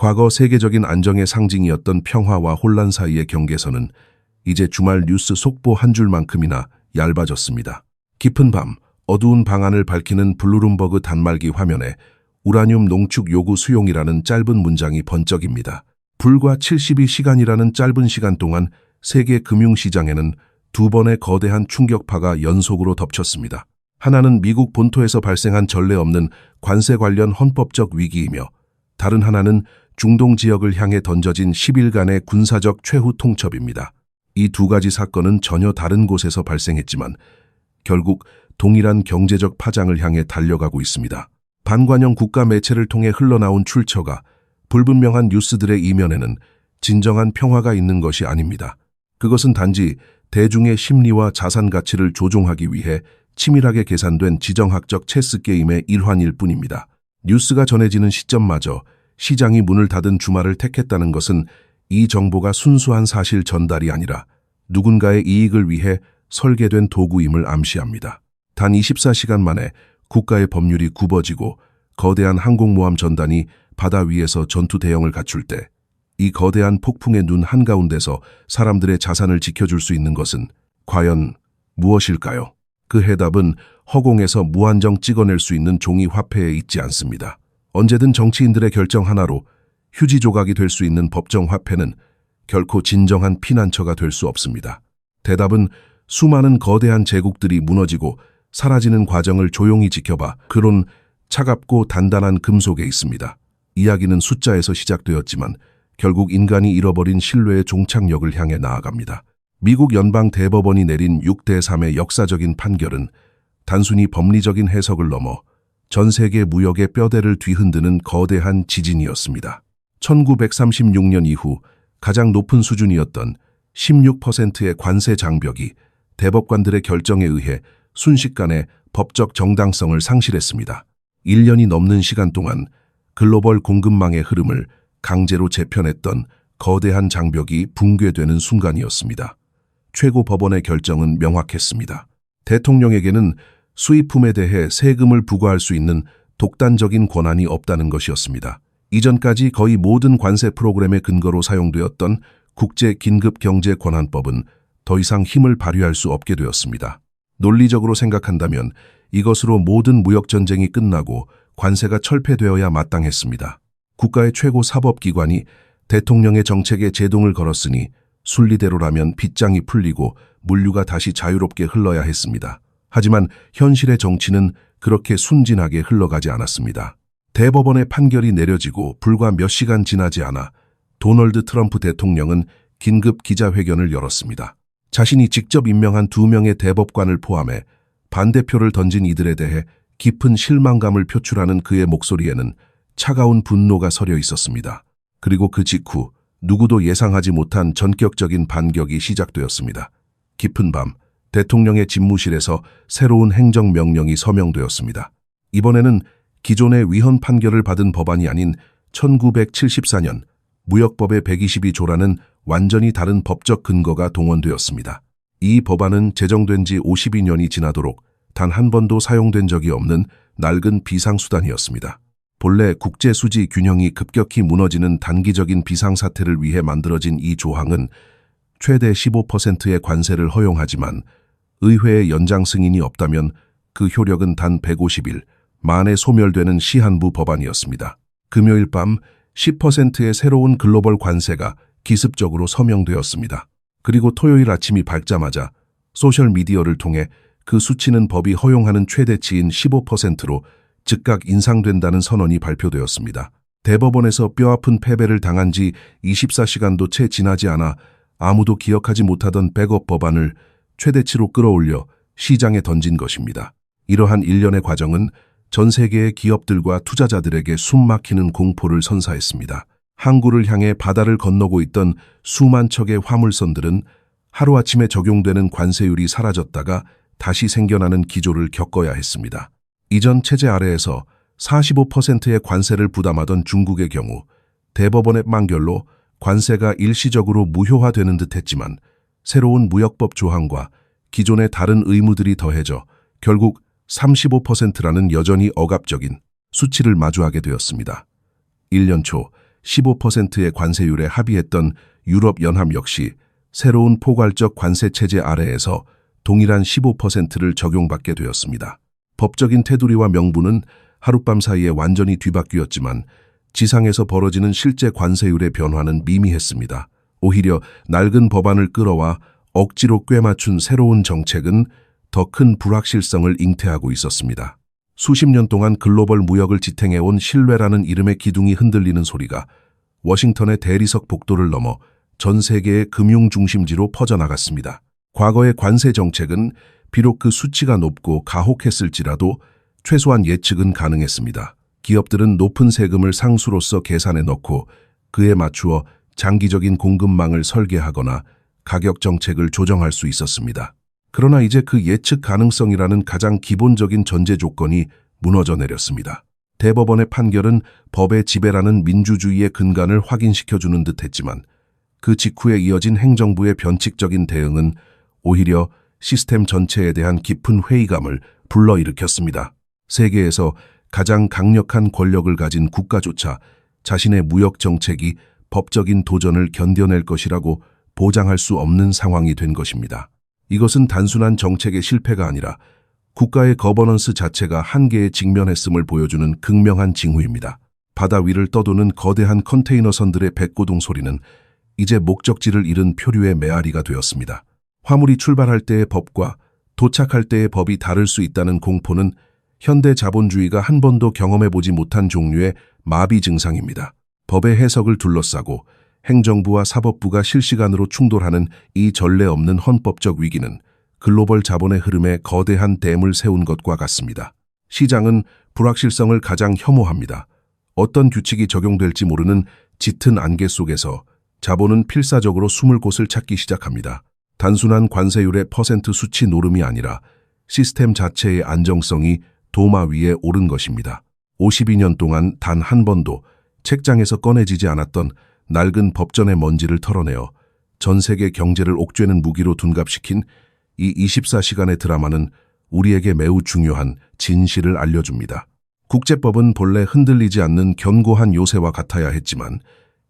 과거 세계적인 안정의 상징이었던 평화와 혼란 사이의 경계선은 이제 주말 뉴스 속보 한 줄만큼이나 얇아졌습니다. 깊은 밤, 어두운 방안을 밝히는 블루룸버그 단말기 화면에 우라늄 농축 요구 수용이라는 짧은 문장이 번쩍입니다. 불과 72시간이라는 짧은 시간 동안 세계 금융시장에는 두 번의 거대한 충격파가 연속으로 덮쳤습니다. 하나는 미국 본토에서 발생한 전례 없는 관세 관련 헌법적 위기이며 다른 하나는 중동 지역을 향해 던져진 10일간의 군사적 최후 통첩입니다. 이 두 가지 사건은 전혀 다른 곳에서 발생했지만 결국 동일한 경제적 파장을 향해 달려가고 있습니다. 반관영 국가 매체를 통해 흘러나온 출처가 불분명한 뉴스들의 이면에는 진정한 평화가 있는 것이 아닙니다. 그것은 단지 대중의 심리와 자산 가치를 조종하기 위해 치밀하게 계산된 지정학적 체스 게임의 일환일 뿐입니다. 뉴스가 전해지는 시점마저 시장이 문을 닫은 주말을 택했다는 것은 이 정보가 순수한 사실 전달이 아니라 누군가의 이익을 위해 설계된 도구임을 암시합니다. 단 24시간 만에 국가의 법률이 굽어지고 거대한 항공모함 전단이 바다 위에서 전투 대형을 갖출 때 이 거대한 폭풍의 눈 한가운데서 사람들의 자산을 지켜줄 수 있는 것은 과연 무엇일까요? 그 해답은 허공에서 무한정 찍어낼 수 있는 종이 화폐에 있지 않습니다. 언제든 정치인들의 결정 하나로 휴지 조각이 될 수 있는 법정 화폐는 결코 진정한 피난처가 될 수 없습니다. 대답은 수많은 거대한 제국들이 무너지고 사라지는 과정을 조용히 지켜봐 그런 차갑고 단단한 금속에 있습니다. 이야기는 숫자에서 시작되었지만 결국 인간이 잃어버린 신뢰의 종착역을 향해 나아갑니다. 미국 연방 대법원이 내린 6대3의 역사적인 판결은 단순히 법리적인 해석을 넘어 전 세계 무역의 뼈대를 뒤흔드는 거대한 지진이었습니다. 1936년 이후 가장 높은 수준이었던 16%의 관세 장벽이 대법관들의 결정에 의해 순식간에 법적 정당성을 상실했습니다. 1년이 넘는 시간 동안 글로벌 공급망의 흐름을 강제로 재편했던 거대한 장벽이 붕괴되는 순간이었습니다. 최고 법원의 결정은 명확했습니다. 대통령에게는 수입품에 대해 세금을 부과할 수 있는 독단적인 권한이 없다는 것이었습니다. 이전까지 거의 모든 관세 프로그램의 근거로 사용되었던 국제긴급경제권한법은 더 이상 힘을 발휘할 수 없게 되었습니다. 논리적으로 생각한다면 이것으로 모든 무역전쟁이 끝나고 관세가 철폐되어야 마땅했습니다. 국가의 최고 사법기관이 대통령의 정책에 제동을 걸었으니 순리대로라면 빗장이 풀리고 물류가 다시 자유롭게 흘러야 했습니다. 하지만 현실의 정치는 그렇게 순진하게 흘러가지 않았습니다. 대법원의 판결이 내려지고 불과 몇 시간 지나지 않아 도널드 트럼프 대통령은 긴급 기자회견을 열었습니다. 자신이 직접 임명한 2명의 대법관을 포함해 반대표를 던진 이들에 대해 깊은 실망감을 표출하는 그의 목소리에는 차가운 분노가 서려 있었습니다. 그리고 그 직후 누구도 예상하지 못한 전격적인 반격이 시작되었습니다. 깊은 밤, 대통령의 집무실에서 새로운 행정명령이 서명되었습니다. 이번에는 기존의 위헌 판결을 받은 법안이 아닌 1974년 무역법의 122조라는 완전히 다른 법적 근거가 동원되었습니다. 이 법안은 제정된 지 52년이 지나도록 단 한 번도 사용된 적이 없는 낡은 비상수단이었습니다. 본래 국제수지 균형이 급격히 무너지는 단기적인 비상사태를 위해 만들어진 이 조항은 최대 15%의 관세를 허용하지만 의회의 연장 승인이 없다면 그 효력은 단 150일 만에 소멸되는 시한부 법안이었습니다. 금요일 밤 10%의 새로운 글로벌 관세가 기습적으로 서명되었습니다. 그리고 토요일 아침이 밝자마자 소셜미디어를 통해 그 수치는 법이 허용하는 최대치인 15%로 즉각 인상된다는 선언이 발표되었습니다. 대법원에서 뼈아픈 패배를 당한 지 24시간도 채 지나지 않아 아무도 기억하지 못하던 백업 법안을 최대치로 끌어올려 시장에 던진 것입니다. 이러한 일련의 과정은 전 세계의 기업들과 투자자들에게 숨막히는 공포를 선사했습니다. 항구를 향해 바다를 건너고 있던 수만 척의 화물선들은 하루아침에 적용되는 관세율이 사라졌다가 다시 생겨나는 기조를 겪어야 했습니다. 이전 체제 아래에서 45%의 관세를 부담하던 중국의 경우 대법원의 판결로 관세가 일시적으로 무효화되는 듯 했지만 새로운 무역법 조항과 기존의 다른 의무들이 더해져 결국 35%라는 여전히 억압적인 수치를 마주하게 되었습니다. 1년 초 15%의 관세율에 합의했던 유럽연합 역시 새로운 포괄적 관세 체제 아래에서 동일한 15%를 적용받게 되었습니다. 법적인 테두리와 명분은 하룻밤 사이에 완전히 뒤바뀌었지만 지상에서 벌어지는 실제 관세율의 변화는 미미했습니다. 오히려 낡은 법안을 끌어와 억지로 꿰맞춘 새로운 정책은 더 큰 불확실성을 잉태하고 있었습니다. 수십 년 동안 글로벌 무역을 지탱해온 신뢰라는 이름의 기둥이 흔들리는 소리가 워싱턴의 대리석 복도를 넘어 전 세계의 금융 중심지로 퍼져나갔습니다. 과거의 관세 정책은 비록 그 수치가 높고 가혹했을지라도 최소한 예측은 가능했습니다. 기업들은 높은 세금을 상수로서 계산에 넣고 그에 맞추어 장기적인 공급망을 설계하거나 가격 정책을 조정할 수 있었습니다. 그러나 이제 그 예측 가능성이라는 가장 기본적인 전제 조건이 무너져 내렸습니다. 대법원의 판결은 법의 지배라는 민주주의의 근간을 확인시켜주는 듯했지만 그 직후에 이어진 행정부의 변칙적인 대응은 오히려 시스템 전체에 대한 깊은 회의감을 불러일으켰습니다. 세계에서 가장 강력한 권력을 가진 국가조차 자신의 무역 정책이 법적인 도전을 견뎌낼 것이라고 보장할 수 없는 상황이 된 것입니다. 이것은 단순한 정책의 실패가 아니라 국가의 거버넌스 자체가 한계에 직면했음을 보여주는 극명한 징후입니다. 바다 위를 떠도는 거대한 컨테이너 선들의 백고동 소리는 이제 목적지를 잃은 표류의 메아리가 되었습니다. 화물이 출발할 때의 법과 도착할 때의 법이 다를 수 있다는 공포는 현대 자본주의가 한 번도 경험해보지 못한 종류의 마비 증상입니다. 법의 해석을 둘러싸고 행정부와 사법부가 실시간으로 충돌하는 이 전례 없는 헌법적 위기는 글로벌 자본의 흐름에 거대한 댐을 세운 것과 같습니다. 시장은 불확실성을 가장 혐오합니다. 어떤 규칙이 적용될지 모르는 짙은 안개 속에서 자본은 필사적으로 숨을 곳을 찾기 시작합니다. 단순한 관세율의 퍼센트 수치 노름이 아니라 시스템 자체의 안정성이 도마 위에 오른 것입니다. 52년 동안 단 한 번도 책장에서 꺼내지지 않았던 낡은 법전의 먼지를 털어내어 전 세계 경제를 옥죄는 무기로 둔갑시킨 이 24시간의 드라마는 우리에게 매우 중요한 진실을 알려줍니다. 국제법은 본래 흔들리지 않는 견고한 요새와 같아야 했지만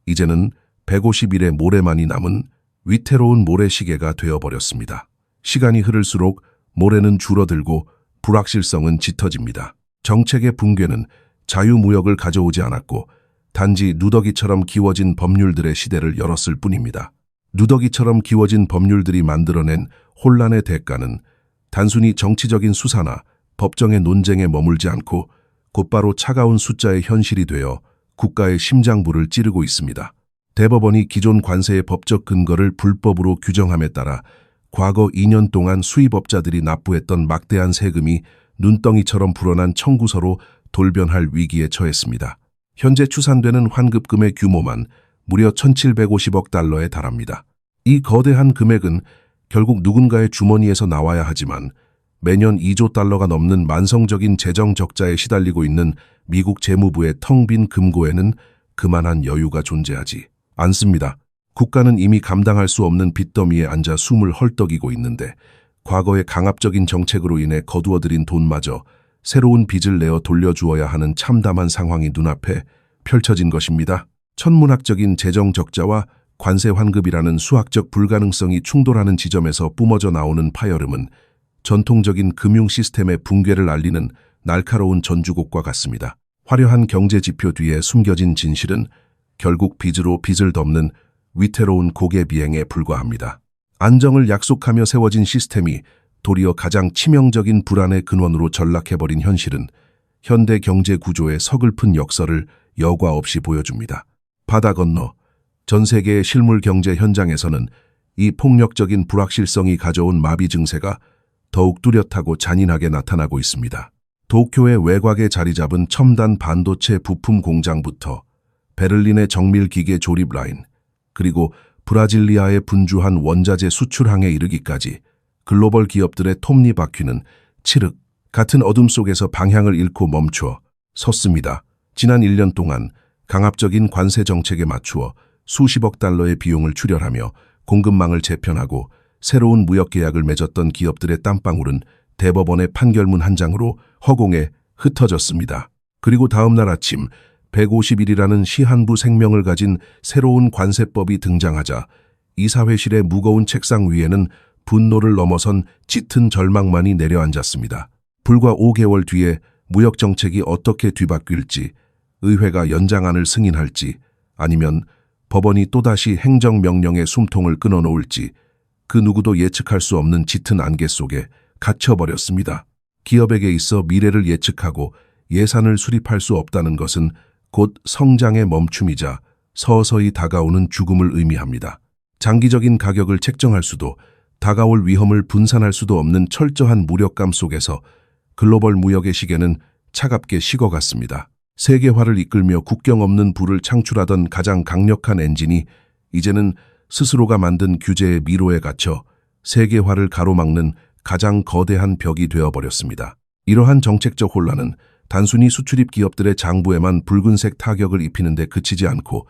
이제는 150일의 모래만이 남은 위태로운 모래시계가 되어버렸습니다. 시간이 흐를수록 모래는 줄어들고 불확실성은 짙어집니다. 정책의 붕괴는 자유무역을 가져오지 않았고 단지 누더기처럼 기워진 법률들의 시대를 열었을 뿐입니다. 누더기처럼 기워진 법률들이 만들어낸 혼란의 대가는 단순히 정치적인 수사나 법정의 논쟁에 머물지 않고 곧바로 차가운 숫자의 현실이 되어 국가의 심장부를 찌르고 있습니다. 대법원이 기존 관세의 법적 근거를 불법으로 규정함에 따라 과거 2년 동안 수입업자들이 납부했던 막대한 세금이 눈덩이처럼 불어난 청구서로 돌변할 위기에 처했습니다. 현재 추산되는 환급금의 규모만 무려 1,750억 달러에 달합니다. 이 거대한 금액은 결국 누군가의 주머니에서 나와야 하지만 매년 2조 달러가 넘는 만성적인 재정 적자에 시달리고 있는 미국 재무부의 텅 빈 금고에는 그만한 여유가 존재하지 않습니다. 국가는 이미 감당할 수 없는 빚더미에 앉아 숨을 헐떡이고 있는데 과거의 강압적인 정책으로 인해 거두어들인 돈마저 새로운 빚을 내어 돌려주어야 하는 참담한 상황이 눈앞에 펼쳐진 것입니다. 천문학적인 재정 적자와 관세 환급이라는 수학적 불가능성이 충돌하는 지점에서 뿜어져 나오는 파열음은 전통적인 금융 시스템의 붕괴를 알리는 날카로운 전주곡과 같습니다. 화려한 경제 지표 뒤에 숨겨진 진실은 결국 빚으로 빚을 덮는 위태로운 고개 비행에 불과합니다. 안정을 약속하며 세워진 시스템이 도리어 가장 치명적인 불안의 근원으로 전락해버린 현실은 현대 경제 구조의 서글픈 역설을 여과 없이 보여줍니다. 바다 건너 전 세계의 실물 경제 현장에서는 이 폭력적인 불확실성이 가져온 마비 증세가 더욱 뚜렷하고 잔인하게 나타나고 있습니다. 도쿄의 외곽에 자리 잡은 첨단 반도체 부품 공장부터 베를린의 정밀 기계 조립 라인, 그리고 브라질리아의 분주한 원자재 수출항에 이르기까지 글로벌 기업들의 톱니바퀴는 칠흑 같은 어둠 속에서 방향을 잃고 멈춰 섰습니다. 지난 1년 동안 강압적인 관세 정책에 맞추어 수십억 달러의 비용을 출혈하며 공급망을 재편하고 새로운 무역 계약을 맺었던 기업들의 땀방울은 대법원의 판결문 한 장으로 허공에 흩어졌습니다. 그리고 다음 날 아침 150일이라는 시한부 생명을 가진 새로운 관세법이 등장하자 이사회실의 무거운 책상 위에는 분노를 넘어선 짙은 절망만이 내려앉았습니다. 불과 5개월 뒤에 무역정책이 어떻게 뒤바뀔지, 의회가 연장안을 승인할지, 아니면 법원이 또다시 행정명령의 숨통을 끊어놓을지 그 누구도 예측할 수 없는 짙은 안개 속에 갇혀버렸습니다. 기업에게 있어 미래를 예측하고 예산을 수립할 수 없다는 것은 곧 성장의 멈춤이자 서서히 다가오는 죽음을 의미합니다. 장기적인 가격을 책정할 수도 다가올 위험을 분산할 수도 없는 철저한 무력감 속에서 글로벌 무역의 시계는 차갑게 식어갔습니다. 세계화를 이끌며 국경 없는 부를 창출하던 가장 강력한 엔진이 이제는 스스로가 만든 규제의 미로에 갇혀 세계화를 가로막는 가장 거대한 벽이 되어버렸습니다. 이러한 정책적 혼란은 단순히 수출입 기업들의 장부에만 붉은색 타격을 입히는 데 그치지 않고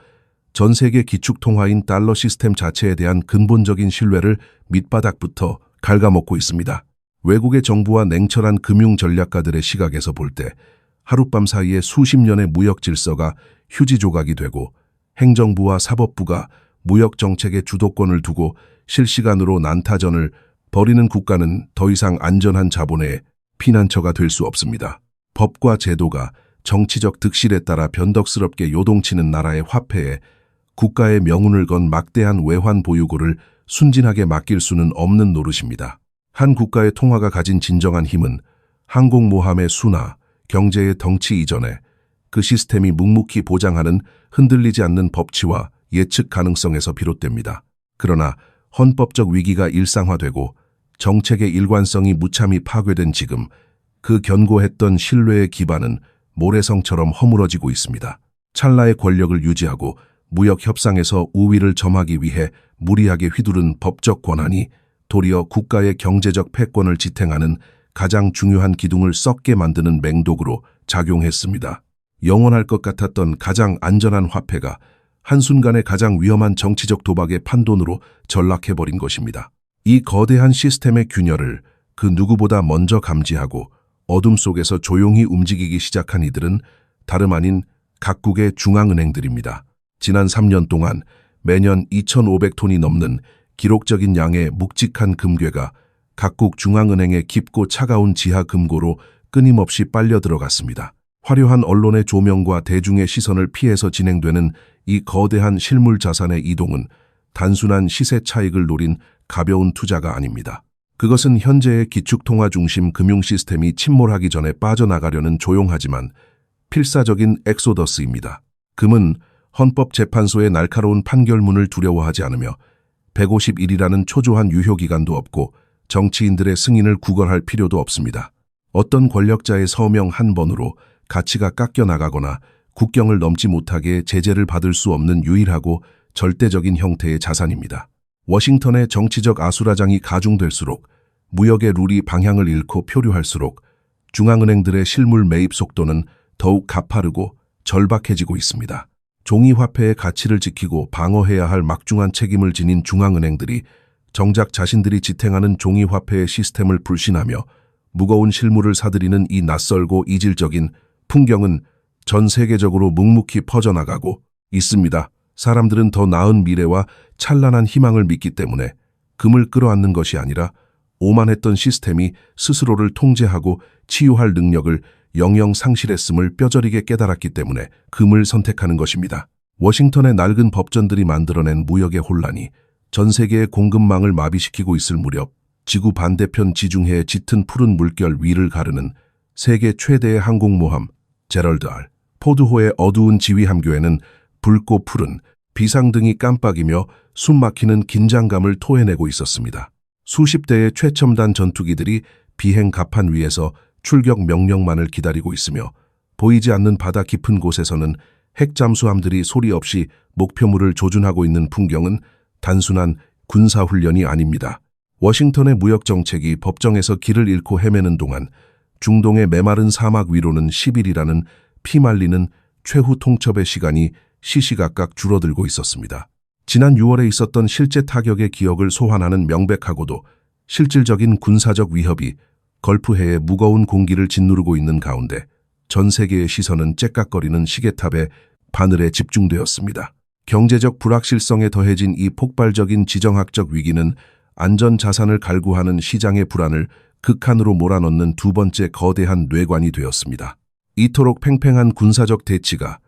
전 세계 기축통화인 달러 시스템 자체에 대한 근본적인 신뢰를 밑바닥부터 갉아먹고 있습니다. 외국의 정부와 냉철한 금융 전략가들의 시각에서 볼 때 하룻밤 사이에 수십 년의 무역 질서가 휴지 조각이 되고 행정부와 사법부가 무역 정책의 주도권을 두고 실시간으로 난타전을 벌이는 국가는 더 이상 안전한 자본의 피난처가 될 수 없습니다. 법과 제도가 정치적 득실에 따라 변덕스럽게 요동치는 나라의 화폐에 국가의 명운을 건 막대한 외환 보유고를 순진하게 맡길 수는 없는 노릇입니다. 한 국가의 통화가 가진 진정한 힘은 항공모함의 수나 경제의 덩치 이전에 그 시스템이 묵묵히 보장하는 흔들리지 않는 법치와 예측 가능성에서 비롯됩니다. 그러나 헌법적 위기가 일상화되고 정책의 일관성이 무참히 파괴된 지금 그 견고했던 신뢰의 기반은 모래성처럼 허물어지고 있습니다. 찰나의 권력을 유지하고 무역 협상에서 우위를 점하기 위해 무리하게 휘두른 법적 권한이 도리어 국가의 경제적 패권을 지탱하는 가장 중요한 기둥을 썩게 만드는 맹독으로 작용했습니다. 영원할 것 같았던 가장 안전한 화폐가 한순간에 가장 위험한 정치적 도박의 판돈으로 전락해버린 것입니다. 이 거대한 시스템의 균열을 그 누구보다 먼저 감지하고 어둠 속에서 조용히 움직이기 시작한 이들은 다름 아닌 각국의 중앙은행들입니다. 지난 3년 동안 매년 2,500톤이 넘는 기록적인 양의 묵직한 금괴가 각국 중앙은행의 깊고 차가운 지하 금고로 끊임없이 빨려 들어갔습니다. 화려한 언론의 조명과 대중의 시선을 피해서 진행되는 이 거대한 실물 자산의 이동은 단순한 시세 차익을 노린 가벼운 투자가 아닙니다. 그것은 현재의 기축통화 중심 금융 시스템이 침몰하기 전에 빠져나가려는 조용하지만 필사적인 엑소더스입니다. 금은 헌법재판소의 날카로운 판결문을 두려워하지 않으며 150일이라는 초조한 유효기간도 없고 정치인들의 승인을 구걸할 필요도 없습니다. 어떤 권력자의 서명 한 번으로 가치가 깎여나가거나 국경을 넘지 못하게 제재를 받을 수 없는 유일하고 절대적인 형태의 자산입니다. 워싱턴의 정치적 아수라장이 가중될수록 무역의 룰이 방향을 잃고 표류할수록 중앙은행들의 실물 매입 속도는 더욱 가파르고 절박해지고 있습니다. 종이화폐의 가치를 지키고 방어해야 할 막중한 책임을 지닌 중앙은행들이 정작 자신들이 지탱하는 종이화폐의 시스템을 불신하며 무거운 실물을 사들이는 이 낯설고 이질적인 풍경은 전 세계적으로 묵묵히 퍼져나가고 있습니다. 사람들은 더 나은 미래와 찬란한 희망을 믿기 때문에 금을 끌어안는 것이 아니라 오만했던 시스템이 스스로를 통제하고 치유할 능력을 영영 상실했음을 뼈저리게 깨달았기 때문에 금을 선택하는 것입니다. 워싱턴의 낡은 법전들이 만들어낸 무역의 혼란이 전 세계의 공급망을 마비시키고 있을 무렵 지구 반대편 지중해의 짙은 푸른 물결 위를 가르는 세계 최대의 항공모함 제럴드 R. 포드호의 어두운 지휘함교에는 붉고 푸른 비상등이 깜빡이며 숨막히는 긴장감을 토해내고 있었습니다. 수십 대의 최첨단 전투기들이 비행 갑판 위에서 출격 명령만을 기다리고 있으며 보이지 않는 바다 깊은 곳에서는 핵잠수함들이 소리 없이 목표물을 조준하고 있는 풍경은 단순한 군사훈련이 아닙니다. 워싱턴의 무역정책이 법정에서 길을 잃고 헤매는 동안 중동의 메마른 사막 위로는 10일이라는 피말리는 최후 통첩의 시간이 시시각각 줄어들고 있었습니다. 지난 6월에 있었던 실제 타격의 기억을 소환하는 명백하고도 실질적인 군사적 위협이 걸프해의 무거운 공기를 짓누르고 있는 가운데 전 세계의 시선은 째깍거리는 시계탑의 바늘에 집중되었습니다. 경제적 불확실성에 더해진 이 폭발적인 지정학적 위기는 안전 자산을 갈구하는 시장의 불안을 극한으로 몰아넣는 두 번째 거대한 뇌관이 되었습니다. 이토록 팽팽한 군사적 대치가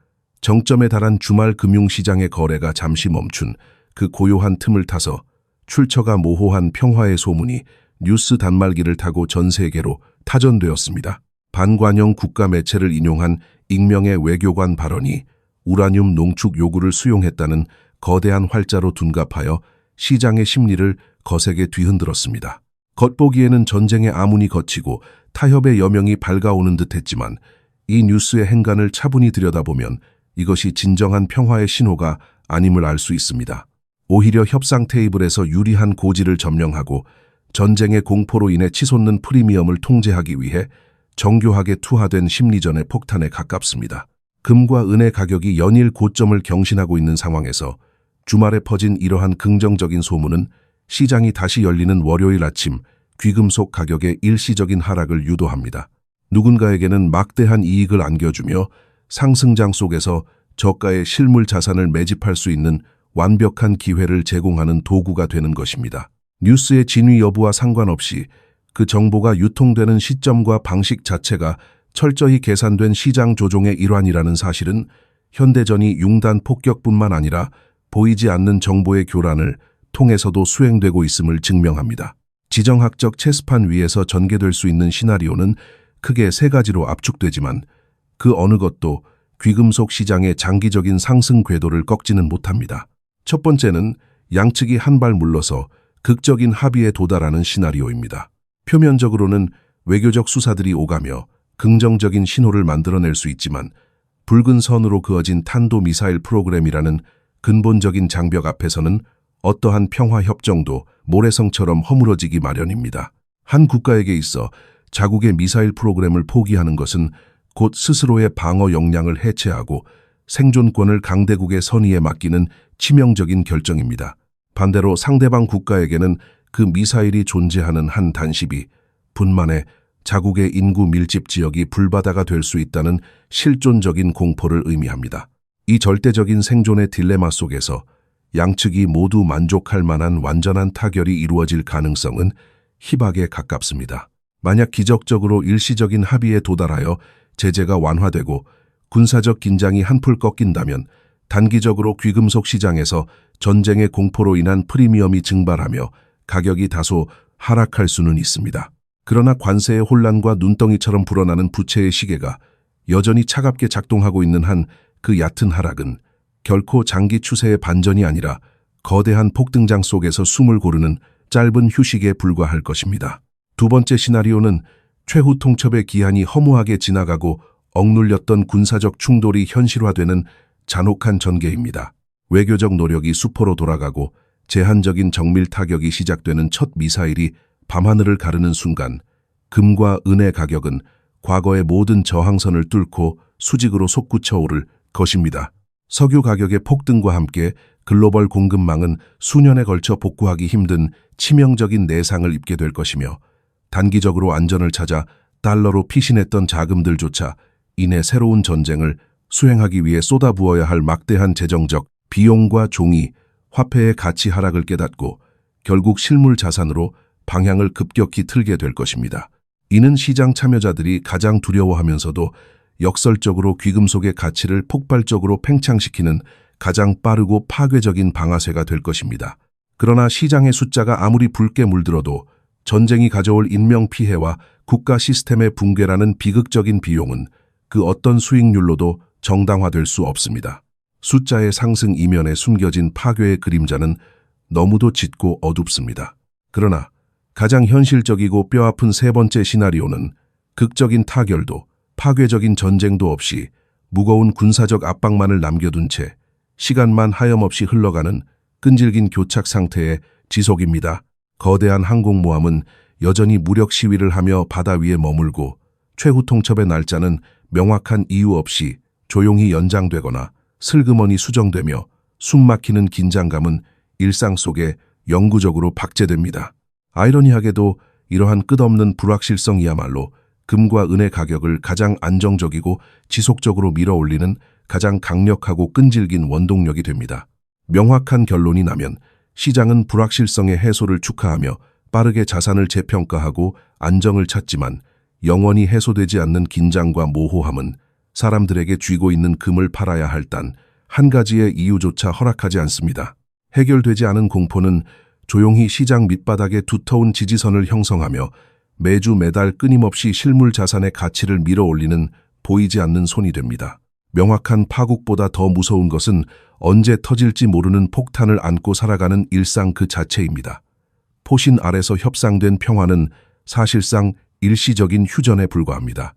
정점에 달한 주말 금융시장의 거래가 잠시 멈춘 그 고요한 틈을 타서 출처가 모호한 평화의 소문이 뉴스 단말기를 타고 전 세계로 타전되었습니다. 반관영 국가 매체를 인용한 익명의 외교관 발언이 우라늄 농축 요구를 수용했다는 거대한 활자로 둔갑하여 시장의 심리를 거세게 뒤흔들었습니다. 겉보기에는 전쟁의 아문이 걷히고 타협의 여명이 밝아오는 듯했지만 이 뉴스의 행간을 차분히 들여다보면 이것이 진정한 평화의 신호가 아님을 알 수 있습니다. 오히려 협상 테이블에서 유리한 고지를 점령하고 전쟁의 공포로 인해 치솟는 프리미엄을 통제하기 위해 정교하게 투하된 심리전의 폭탄에 가깝습니다. 금과 은의 가격이 연일 고점을 경신하고 있는 상황에서 주말에 퍼진 이러한 긍정적인 소문은 시장이 다시 열리는 월요일 아침 귀금속 가격의 일시적인 하락을 유도합니다. 누군가에게는 막대한 이익을 안겨주며 상승장 속에서 저가의 실물 자산을 매집할 수 있는 완벽한 기회를 제공하는 도구가 되는 것입니다. 뉴스의 진위 여부와 상관없이 그 정보가 유통되는 시점과 방식 자체가 철저히 계산된 시장 조종의 일환이라는 사실은 현대전이 융단 폭격뿐만 아니라 보이지 않는 정보의 교란을 통해서도 수행되고 있음을 증명합니다. 지정학적 체스판 위에서 전개될 수 있는 시나리오는 크게 세 가지로 압축되지만 그 어느 것도 귀금속 시장의 장기적인 상승 궤도를 꺾지는 못합니다. 첫 번째는 양측이 한 발 물러서 극적인 합의에 도달하는 시나리오입니다. 표면적으로는 외교적 수사들이 오가며 긍정적인 신호를 만들어낼 수 있지만 붉은 선으로 그어진 탄도미사일 프로그램이라는 근본적인 장벽 앞에서는 어떠한 평화협정도 모래성처럼 허물어지기 마련입니다. 한 국가에게 있어 자국의 미사일 프로그램을 포기하는 것은 곧 스스로의 방어 역량을 해체하고 생존권을 강대국의 선의에 맡기는 치명적인 결정입니다. 반대로 상대방 국가에게는 그 미사일이 존재하는 한 단시비, 분만에 자국의 인구 밀집 지역이 불바다가 될 수 있다는 실존적인 공포를 의미합니다. 이 절대적인 생존의 딜레마 속에서 양측이 모두 만족할 만한 완전한 타결이 이루어질 가능성은 희박에 가깝습니다. 만약 기적적으로 일시적인 합의에 도달하여 제재가 완화되고 군사적 긴장이 한풀 꺾인다면 단기적으로 귀금속 시장에서 전쟁의 공포로 인한 프리미엄이 증발하며 가격이 다소 하락할 수는 있습니다. 그러나 관세의 혼란과 눈덩이처럼 불어나는 부채의 시계가 여전히 차갑게 작동하고 있는 한 그 얕은 하락은 결코 장기 추세의 반전이 아니라 거대한 폭등장 속에서 숨을 고르는 짧은 휴식에 불과할 것입니다. 두 번째 시나리오는 최후 통첩의 기한이 허무하게 지나가고 억눌렸던 군사적 충돌이 현실화되는 잔혹한 전개입니다. 외교적 노력이 수포로 돌아가고 제한적인 정밀 타격이 시작되는 첫 미사일이 밤하늘을 가르는 순간 금과 은의 가격은 과거의 모든 저항선을 뚫고 수직으로 솟구쳐 오를 것입니다. 석유 가격의 폭등과 함께 글로벌 공급망은 수년에 걸쳐 복구하기 힘든 치명적인 내상을 입게 될 것이며 단기적으로 안전을 찾아 달러로 피신했던 자금들조차 이내 새로운 전쟁을 수행하기 위해 쏟아부어야 할 막대한 재정적 비용과 종이 화폐의 가치 하락을 깨닫고 결국 실물 자산으로 방향을 급격히 틀게 될 것입니다. 이는 시장 참여자들이 가장 두려워하면서도 역설적으로 귀금속의 가치를 폭발적으로 팽창시키는 가장 빠르고 파괴적인 방아쇠가 될 것입니다. 그러나 시장의 숫자가 아무리 붉게 물들어도 전쟁이 가져올 인명피해와 국가 시스템의 붕괴라는 비극적인 비용은 그 어떤 수익률로도 정당화될 수 없습니다. 숫자의 상승 이면에 숨겨진 파괴의 그림자는 너무도 짙고 어둡습니다. 그러나 가장 현실적이고 뼈아픈 세 번째 시나리오는 극적인 타결도 파괴적인 전쟁도 없이 무거운 군사적 압박만을 남겨둔 채 시간만 하염없이 흘러가는 끈질긴 교착 상태의 지속입니다. 거대한 항공모함은 여전히 무력 시위를 하며 바다 위에 머물고 최후 통첩의 날짜는 명확한 이유 없이 조용히 연장되거나 슬그머니 수정되며 숨막히는 긴장감은 일상 속에 영구적으로 박제됩니다. 아이러니하게도 이러한 끝없는 불확실성이야말로 금과 은의 가격을 가장 안정적이고 지속적으로 밀어올리는 가장 강력하고 끈질긴 원동력이 됩니다. 명확한 결론이 나면 시장은 불확실성의 해소를 축하하며 빠르게 자산을 재평가하고 안정을 찾지만 영원히 해소되지 않는 긴장과 모호함은 사람들에게 쥐고 있는 금을 팔아야 할 단 한 가지의 이유조차 허락하지 않습니다. 해결되지 않은 공포는 조용히 시장 밑바닥에 두터운 지지선을 형성하며 매주 매달 끊임없이 실물 자산의 가치를 밀어올리는 보이지 않는 손이 됩니다. 명확한 파국보다 더 무서운 것은 언제 터질지 모르는 폭탄을 안고 살아가는 일상 그 자체입니다. 포신 아래서 협상된 평화는 사실상 일시적인 휴전에 불과합니다.